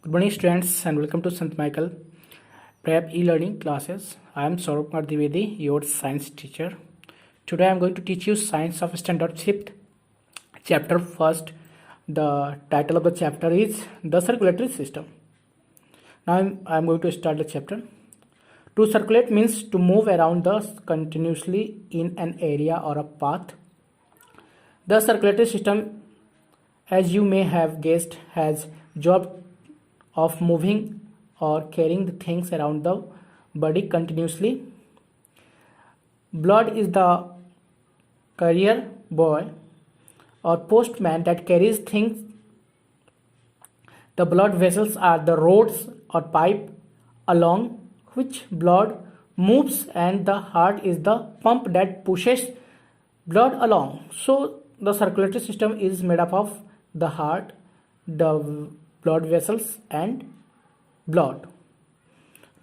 Good morning, students, and welcome to St. Michael Prep e-learning classes. I am Saurabh Kumar Dwivedi, your science teacher. Today I am going to teach you Science of Standard 5th, chapter 1st. The title of the chapter is The Circulatory System. Now I am going to start the chapter. To circulate means to move around continuously in an area or a path. The circulatory system, as you may have guessed, has job of moving or carrying the things around the body continuously. Blood is the carrier boy or postman that carries things. The blood vessels are the roads or pipe along which blood moves, and the heart is the pump that pushes blood along. So the circulatory system is made up of the heart, the blood vessels, and blood.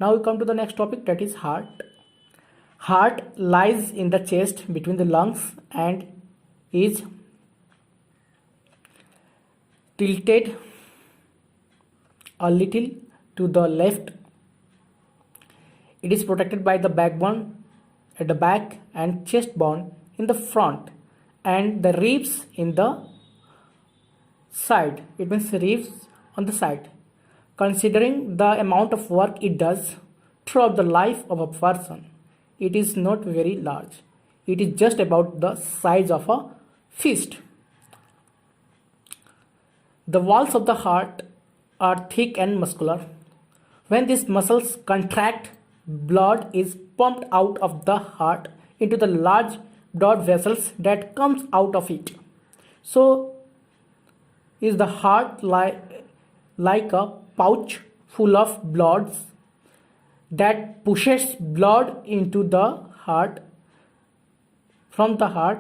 Now we come to the next topic, that is heart. Heart lies in the chest between the lungs and is tilted a little to the left. It is protected by the backbone at the back and chest bone in the front and the ribs in the side. It means ribs on the side. Considering the amount of work it does throughout the life of a person, it is not very large. It is just about the size of a fist. The walls of the heart are thick and muscular. When these muscles contract, blood is pumped out of the heart into the large blood vessels that comes out of it. So is the heart like a pouch full of blood that pushes blood into the heart from the heart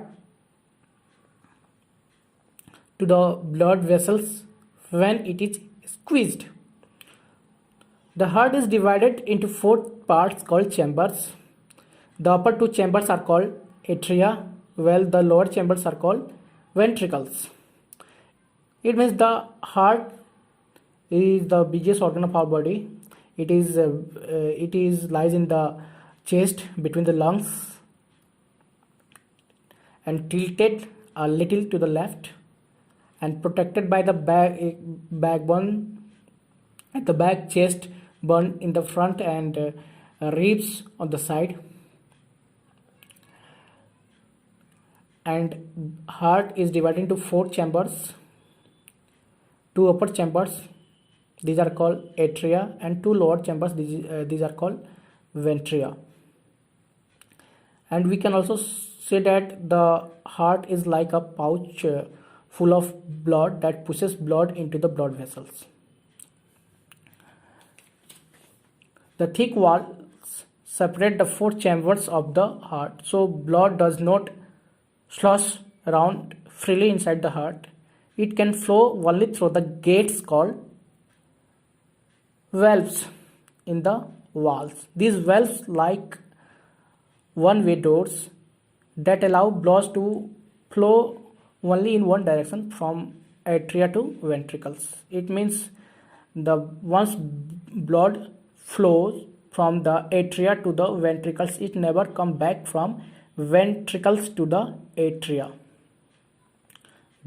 to the blood vessels when it is squeezed. The heart is divided into 4 parts called chambers. The upper 2 chambers are called atria, while the lower chambers are called ventricles. It means the heart is the biggest organ of our body. It is lies in the chest between the lungs and tilted a little to the left and protected by the backbone at the back, chest bone in the front, and ribs on the side. And heart is divided into 4 chambers. 2 upper chambers, these are called atria, and 2 lower chambers, these are called ventria. And we can also say that the heart is like a pouch full of blood that pushes blood into the blood vessels. The thick walls separate the 4 chambers of the heart, so blood does not slosh around freely inside the heart. It can flow only through the gates called valves in the walls. These valves like one-way doors that allow blood to flow only in one direction from atria to ventricles. It means the once blood flows from the atria to the ventricles, it never come back from ventricles to the atria.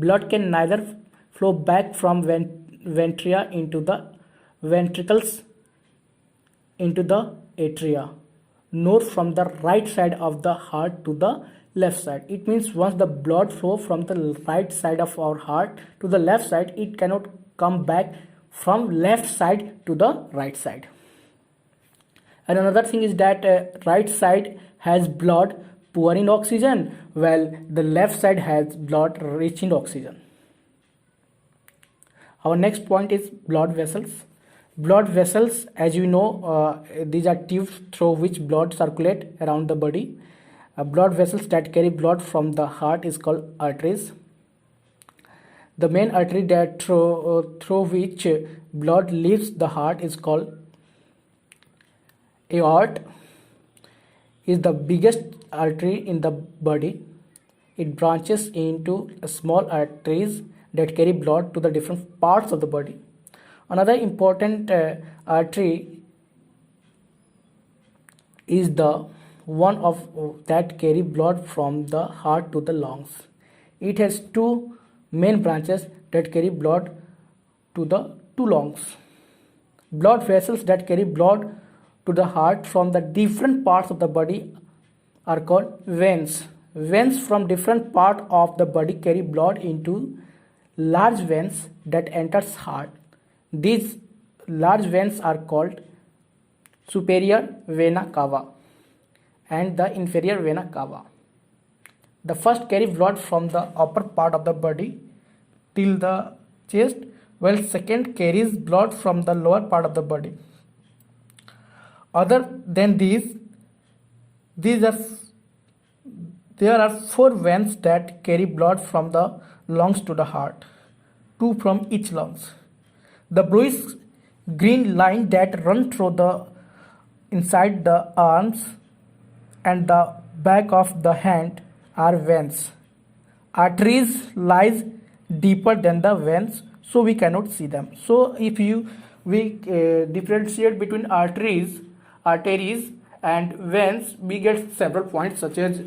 Blood can neither flow back from ventria into the ventricles into the atria, nor from the right side of the heart to the left side. It means once the blood flow from the right side of our heart to the left side, it cannot come back from left side to the right side. And another thing is that right side has blood poor in oxygen, while the left side has blood rich in oxygen. Our next point is blood vessels. Blood vessels, as you know, these are tubes through which blood circulate around the body. Blood vessels that carry blood from the heart is called arteries. The main artery that through which blood leaves the heart is called aorta. Is the biggest artery in the body. It branches into small arteries that carry blood to the different parts of the body. Another important artery is the one of that carry blood from the heart to the lungs. It has two main branches that carry blood to the two lungs. Blood vessels that carry blood to the heart from the different parts of the body are called veins. Veins from different part of the body carry blood into large veins that enters heart. These large veins are called superior vena cava and the inferior vena cava. The first carry blood from the upper part of the body till the chest, while second carries blood from the lower part of the body. Other than there are four veins that carry blood from the lungs to the heart, two from each lungs. The bluish green line that run through the inside the arms and the back of the hand are veins. Arteries lies deeper than the veins, so we cannot see them. So if we differentiate between arteries and veins, we get several points, such as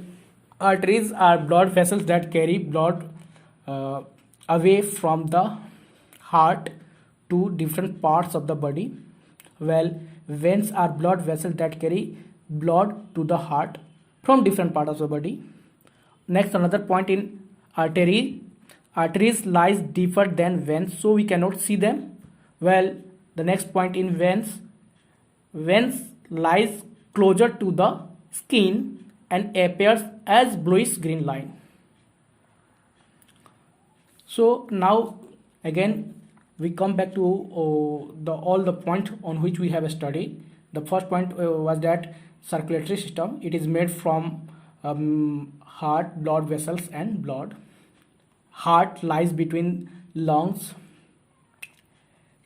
arteries are blood vessels that carry blood away from the heart to different parts of the body, while veins are blood vessels that carry blood to the heart from different parts of the body. Next, another point in arteries lies deeper than veins, so we cannot see them. Well, the next point in veins lies closer to the skin and appears as bluish green line. So now again we come back to all the points on which we have studied. The first point was that circulatory system, it is made from heart, blood vessels and blood. Heart lies between lungs,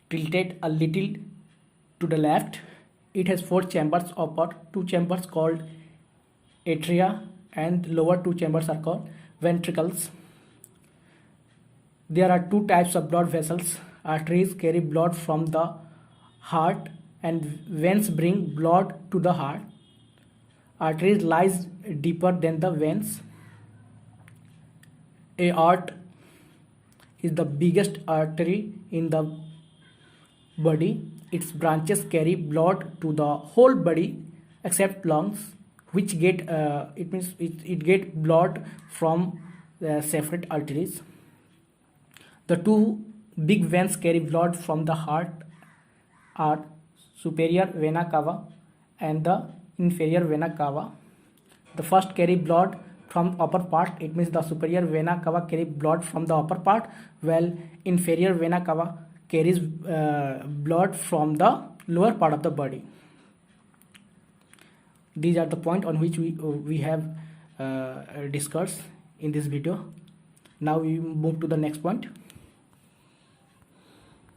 tilted a little to the left. It has four chambers, upper two chambers called atria and lower two chambers are called ventricles. There are two types of blood vessels. Arteries carry blood from the heart and veins bring blood to the heart. Arteries lies deeper than the veins. Aorta is the biggest artery in the body. Its branches carry blood to the whole body except lungs, which get it get blood from separate arteries. The two big veins carry blood from the heart are superior vena cava and the inferior vena cava. The first carry blood from upper part, it means the superior vena cava carry blood from the upper part, while inferior vena cava carries blood from the lower part of the body. These are the points on which we have discussed in this video. Now we move to the next point.